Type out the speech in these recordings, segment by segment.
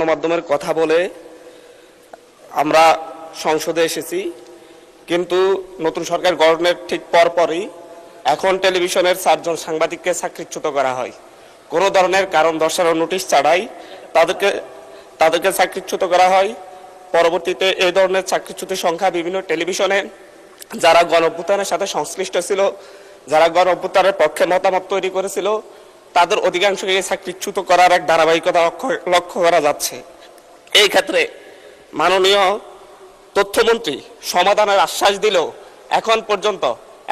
গণমাধ্যমের কথা বলে আমরা সংসদে এসেছি, কিন্তু নতুন সরকার গঠনের ঠিক পরপরই এখন টেলিভিশনের 4 জন সাংবাদিককে চাকরিচ্যুত করা হয়। কোনো ধরনের কারণ দর্শানোর নোটিশ ছাড়াই তাদেরকে চাকরিচ্যুত করা হয়। পরবর্তীতে এই ধরনের চাকরিচ্যুতের সংখ্যা বিভিন্ন টেলিভিশনে যারা গণঅভ্যুত্থানের সাথে সংশ্লিষ্ট ছিল, যারা গণঅভ্যুত্থানের পক্ষে মতামত তৈরি করেছিল, তাদের অধিকাংশকে চাকরিচ্যুত করার এক ধারাবাহিকতা লক্ষ্য করা যাচ্ছে। এই ক্ষেত্রে মাননীয় তথ্যমন্ত্রী সমাধানের আশ্বাস দিলেও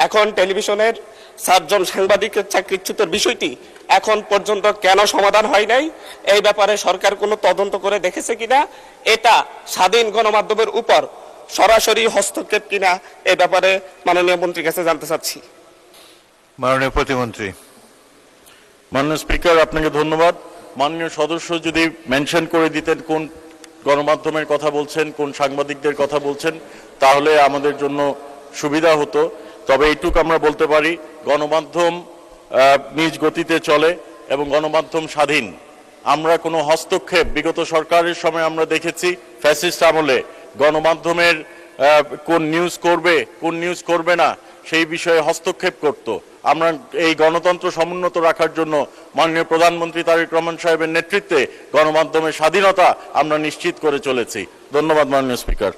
এখন টেলিভিশনের 4 জন সাংবাদিকের চাকরিচ্যুতের বিষয়টি এখন পর্যন্ত কেন সমাধান হয় নাই, এই ব্যাপারে সরকার কোনো তদন্ত করে দেখেছে কিনা, এটা স্বাধীন গণমাধ্যমের উপর সরাসরি হস্তক্ষেপ কিনা, এই ব্যাপারে মাননীয় মন্ত্রীর কাছে জানতে চাচ্ছি। মাননীয় প্রতিমন্ত্রী। মাননীয় স্পিকার, আপনাকে ধন্যবাদ। মাননীয় সদস্য যদি মেনশন করে দিতেন কোন গণমাধ্যমের কথা বলছেন, কোন সাংবাদিকদের কথা বলছেন, তাহলে আমাদের জন্য সুবিধা হতো। তবে এইটুকু আমরা বলতে পারি, গণমাধ্যম নিজ গতিতে চলে এবং গণমাধ্যম স্বাধীন। আমরা কোনো হস্তক্ষেপ বিগত সরকারের সময় আমরা দেখেছি, ফ্যাসিস্ট আমলে গণমাধ্যমের কোন নিউজ করবে কোন নিউজ করবে না সেই বিষয়ে হস্তক্ষেপ করত। আমরা এই গণতন্ত্র সমুন্নত রাখার জন্য মাননীয় প্রধানমন্ত্রী তারেক রহমান সাহেবের নেতৃত্বে গণমাধ্যমের স্বাধীনতা আমরা নিশ্চিত করে চলেছি। ধন্যবাদ মাননীয় স্পিকার।